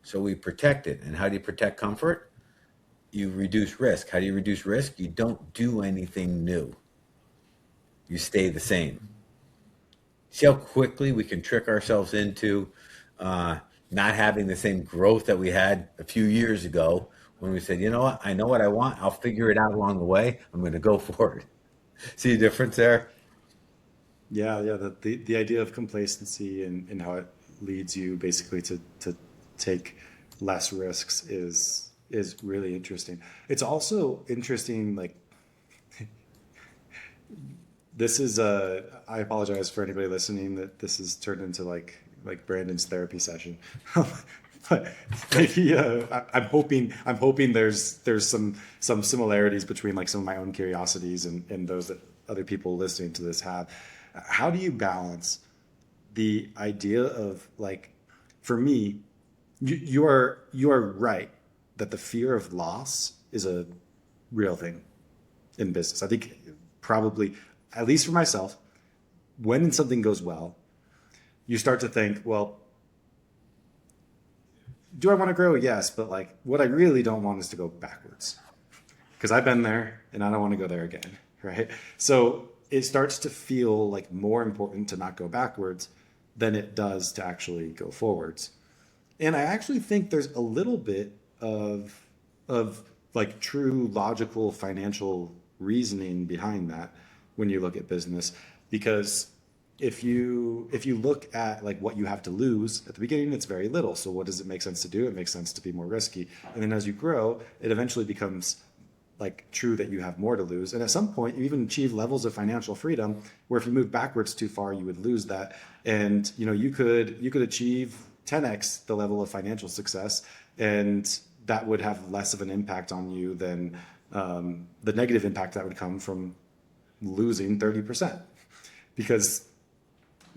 Speaker 2: So we protect it. And how do you protect comfort? You reduce risk. How do you reduce risk? You don't do anything new. You stay the same. See how quickly we can trick ourselves into not having the same growth that we had a few years ago when we said, you know what, I know what I want. I'll figure it out along the way. I'm going to go for it. See the difference there?
Speaker 1: Yeah, yeah. The idea of complacency and how it leads you basically to take less risks is really interesting. It's also interesting, like this is I apologize for anybody listening that this has turned into like Brandon's therapy session. But maybe I'm hoping there's some similarities between like some of my own curiosities and those that other people listening to this have. How do you balance the idea of like, for me, you are right that the fear of loss is a real thing in business. I think probably, at least for myself, when something goes well, you start to think, well, do I want to grow? Yes, but like what I really don't want is to go backwards, because I've been there and I don't want to go there again, right? So it starts to feel like more important to not go backwards than it does to actually go forwards. And I actually think there's a little bit of like true logical financial reasoning behind that when you look at business, because if you look at like what you have to lose at the beginning, it's very little. So what does it make sense to do? It makes sense to be more risky. And then as you grow, it eventually becomes like true that you have more to lose. And at some point you even achieve levels of financial freedom where if you move backwards too far, you would lose that. And you could achieve 10x the level of financial success, and that would have less of an impact on you than the negative impact that would come from losing 30%, because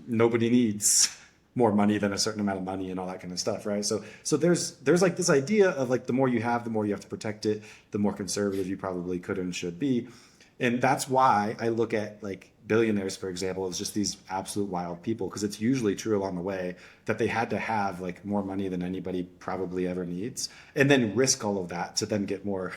Speaker 1: nobody needs more money than a certain amount of money and all that kind of stuff, right? So there's like this idea of like the more you have, the more you have to protect it, the more conservative you probably could and should be. And that's why I look at like billionaires, for example, as just these absolute wild people, because it's usually true along the way that they had to have like more money than anybody probably ever needs, and then risk all of that to then get more,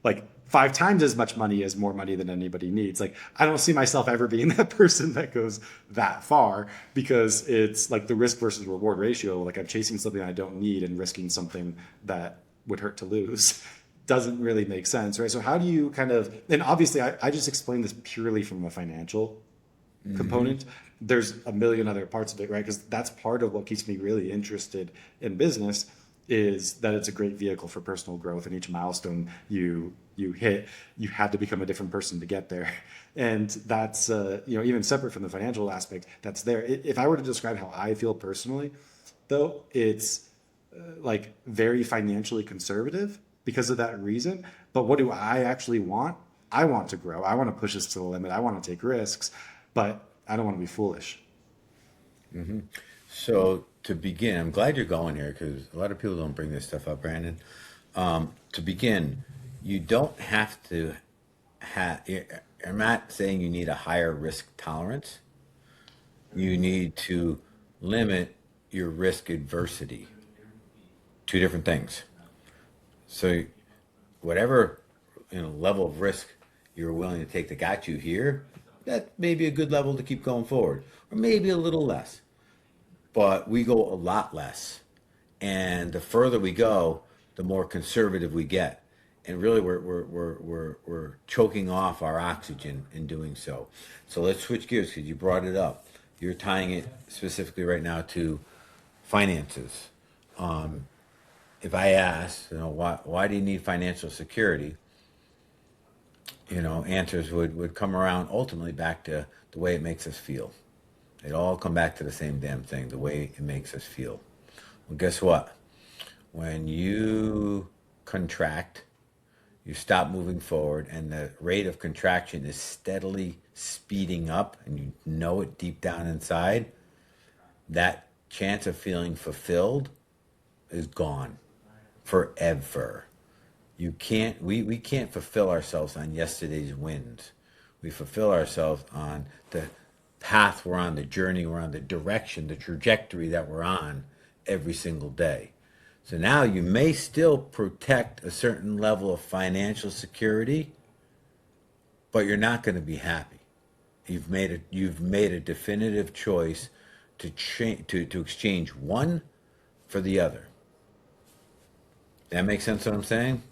Speaker 1: like 5 times as much money as more money than anybody needs. Like, I don't see myself ever being that person that goes that far, because it's like the risk versus reward ratio. Like I'm chasing something I don't need and risking something that would hurt to lose doesn't really make sense, right? So how do you kind of, and obviously I just explained this purely from a financial component. There's a million other parts of it, right? Because that's part of what keeps me really interested in business, is that it's a great vehicle for personal growth, and each milestone you hit, you had to become a different person to get there. And that's even separate from the financial aspect that's there. If I were to describe how I feel personally, though, it's like very financially conservative because of that reason. But what do I actually want? I want to grow. I want to push us to the limit. I want to take risks, but I don't want to be foolish.
Speaker 2: So to begin, I'm glad you're going here because a lot of people don't bring this stuff up, Brandon. To begin, you don't have to have, I'm not saying you need a higher risk tolerance. You need to limit your risk adversity. Two different things. So whatever level of risk you're willing to take that got you here, that may be a good level to keep going forward, or maybe a little less. But we go a lot less, and the further we go, the more conservative we get, and really we're choking off our oxygen in doing so. So let's switch gears because you brought it up. You're tying it specifically right now to finances. If I ask, why do you need financial security? Answers would come around ultimately back to the way it makes us feel. It all come back to the same damn thing, the way it makes us feel. Well, guess what? When you contract, you stop moving forward, and the rate of contraction is steadily speeding up, and you know it deep down inside, that chance of feeling fulfilled is gone forever. We can't fulfill ourselves on yesterday's wins. We fulfill ourselves on the path we're on, the journey we're on, the direction, the trajectory that we're on every single day. So now you may still protect a certain level of financial security, but you're not going to be happy. You've made a definitive choice to exchange one for the other. That makes sense what I'm saying?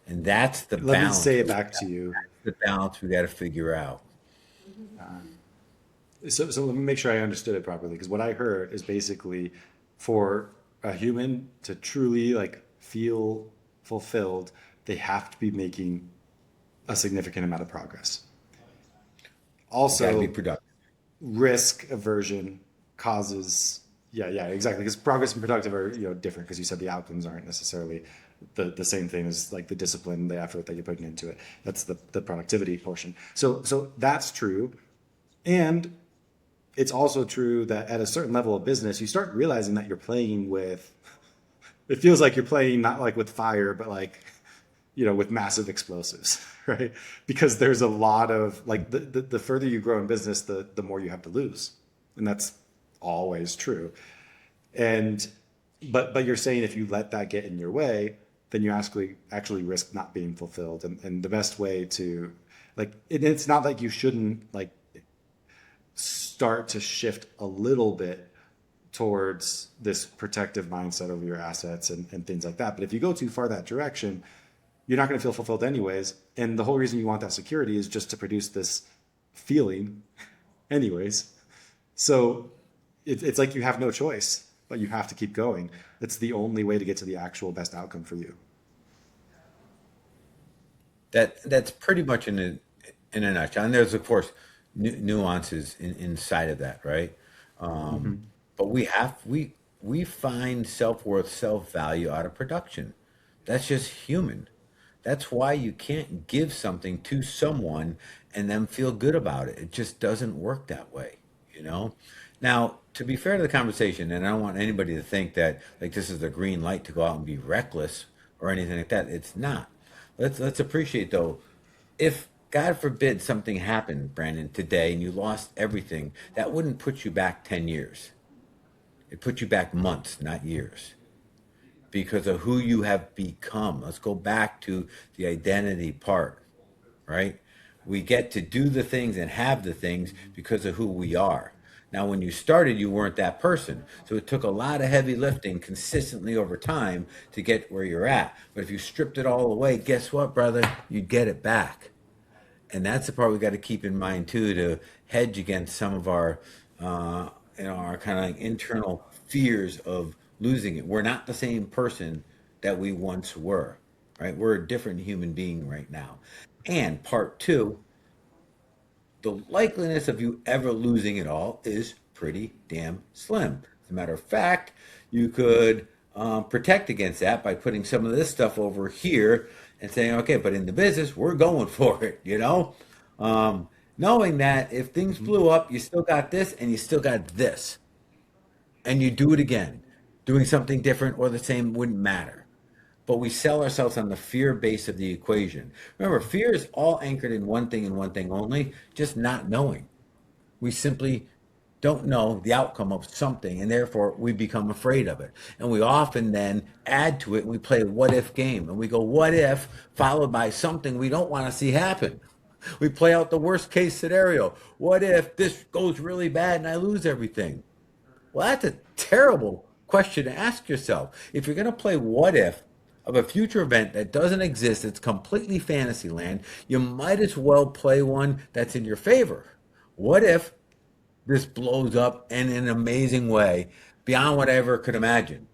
Speaker 2: And that's the balance.
Speaker 1: Let me say it back to you.
Speaker 2: The balance we got to figure out.
Speaker 1: So let me make sure I understood it properly, because what I heard is basically for a human to truly like feel fulfilled, they have to be making a significant amount of progress. Also,
Speaker 2: Got to be productive.
Speaker 1: Risk aversion causes, yeah, exactly, because progress and productive are different, because you said the outcomes aren't necessarily the same thing as like the discipline, the effort that you're putting into it. That's the productivity portion. So that's true. And it's also true that at a certain level of business, you start realizing that you're playing with it feels like you're playing not like with fire, but like, with massive explosives, right? Because there's a lot of like the further you grow in business, the more you have to lose. And that's always true. And but you're saying if you let that get in your way, then you actually risk not being fulfilled. And the best way to like it's not like you shouldn't like start to shift a little bit towards this protective mindset over your assets and things like that. But if you go too far that direction, you're not going to feel fulfilled anyways. And the whole reason you want that security is just to produce this feeling anyways. So it's like you have no choice, but you have to keep going. It's the only way to get to the actual best outcome for you.
Speaker 2: That's pretty much in a nutshell. And there's of course nuances inside of that, right? But we find self worth, self value out of production. That's just human. That's why you can't give something to someone and then feel good about it. It just doesn't work that way, you know? Now, to be fair to the conversation, and I don't want anybody to think that like this is the green light to go out and be reckless or anything like that. It's not. Let's appreciate though, if God forbid something happened, Brandon, today and you lost everything, that wouldn't put you back 10 years. It put you back months, not years, because of who you have become. Let's go back to the identity part, right? We get to do the things and have the things because of who we are. Now, when you started, you weren't that person. So it took a lot of heavy lifting consistently over time to get where you're at. But if you stripped it all away, guess what, brother? You'd get it back. And that's the part we got to keep in mind too, to hedge against some of our, our kind of like internal fears of losing it. We're not the same person that we once were, right? We're a different human being right now. And part two, the likeliness of you ever losing it all is pretty damn slim. As a matter of fact, you could protect against that by putting some of this stuff over here and saying, okay, but in the business, we're going for it, knowing that if things blew up, you still got this and you still got this. And you do it again. Doing something different or the same wouldn't matter. But we sell ourselves on the fear base of the equation. Remember, fear is all anchored in one thing and one thing only, just not knowing. We simply don't know the outcome of something, and therefore we become afraid of it. And we often then add to it, and we play a what if game. And we go, what if, followed by something we don't want to see happen. We play out the worst case scenario. What if this goes really bad and I lose everything? Well, that's a terrible question to ask yourself. If you're going to play what if of a future event that doesn't exist, it's completely fantasy land, you might as well play one that's in your favor. What if this blows up in an amazing way beyond what I ever could imagine?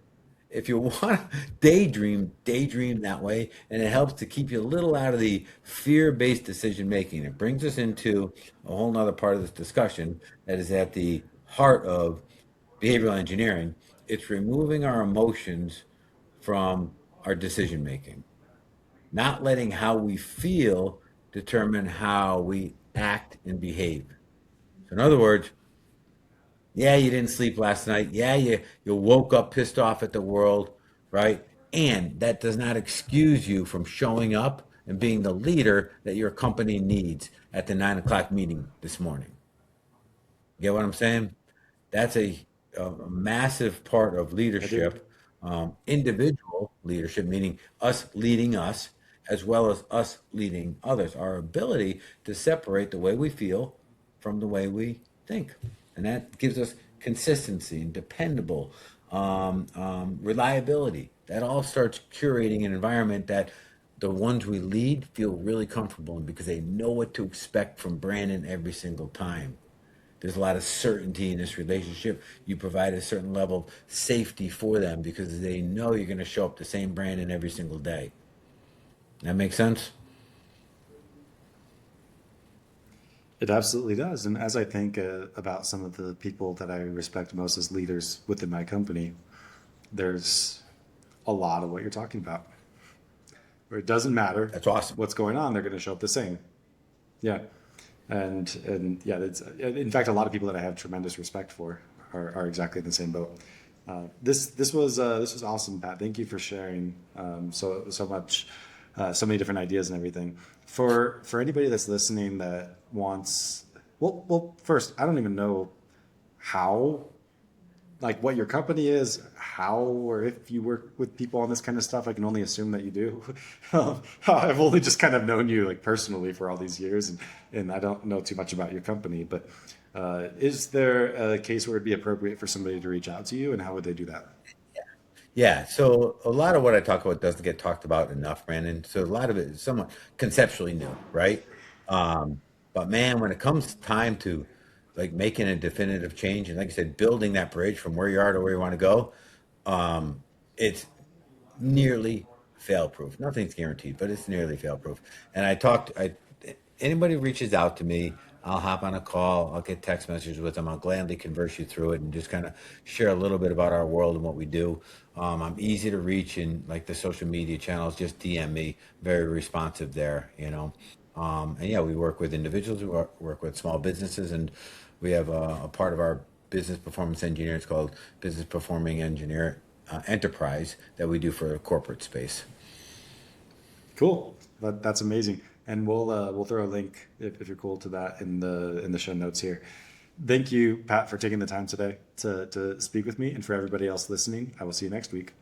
Speaker 2: If you want to daydream that way, and it helps to keep you a little out of the fear-based decision making. It brings us into a whole nother part of this discussion that is at the heart of behavioral engineering. It's removing our emotions from our decision making, not letting how we feel determine how we act and behave. So in other words, yeah, you didn't sleep last night. Yeah, you woke up pissed off at the world, right? And that does not excuse you from showing up and being the leader that your company needs at the 9 o'clock meeting this morning. Get what I'm saying? That's a massive part of
Speaker 1: I do.
Speaker 2: leadership, individual leadership, meaning us leading us, as well as us leading others. Our ability to separate the way we feel from the way we think. And that gives us consistency and dependable reliability. That all starts curating an environment that the ones we lead feel really comfortable in because they know what to expect from Brandon every single time. There's a lot of certainty in this relationship. You provide a certain level of safety for them because they know you're going to show up the same Brandon every single day. That makes sense?
Speaker 1: It absolutely does. And as I think about some of the people that I respect most as leaders within my company, there's a lot of what you're talking about. Where it doesn't matter
Speaker 2: That's awesome.
Speaker 1: what's going on, they're going to show up the same. Yeah. And yeah, it's, in fact, a lot of people that I have tremendous respect for are exactly in the same boat. This was awesome, Pat. Thank you for sharing so much, so many different ideas and everything. For anybody that's listening that wants, first, I don't even know how, like what your company is, how or if you work with people on this kind of stuff. I can only assume that you do. I've only just kind of known you like personally for all these years, and I don't know too much about your company. But is there a case where it'd be appropriate for somebody to reach out to you, and how would they do that?
Speaker 2: Yeah, so a lot of what I talk about doesn't get talked about enough, Brandon. So a lot of it is somewhat conceptually new, right? Um, but man, when it comes time to like making a definitive change, and like I said, building that bridge from where you are to where you want to go, it's nearly fail proof. Nothing's guaranteed, but it's nearly fail proof. And anybody reaches out to me, I'll hop on a call, I'll get text messages with them, I'll gladly converse you through it and just kind of share a little bit about our world and what we do. I'm easy to reach in like the social media channels, just DM me, very responsive there, you know. And yeah, we work with individuals, work with small businesses, and we have a part of our business performance engineer. It's called Business Performing Engineer Enterprise that we do for the corporate space.
Speaker 1: Cool. That's amazing. And we'll throw a link if you're cool to that in the show notes here. Thank you, Pat, for taking the time today to speak with me, and for everybody else listening. I will see you next week.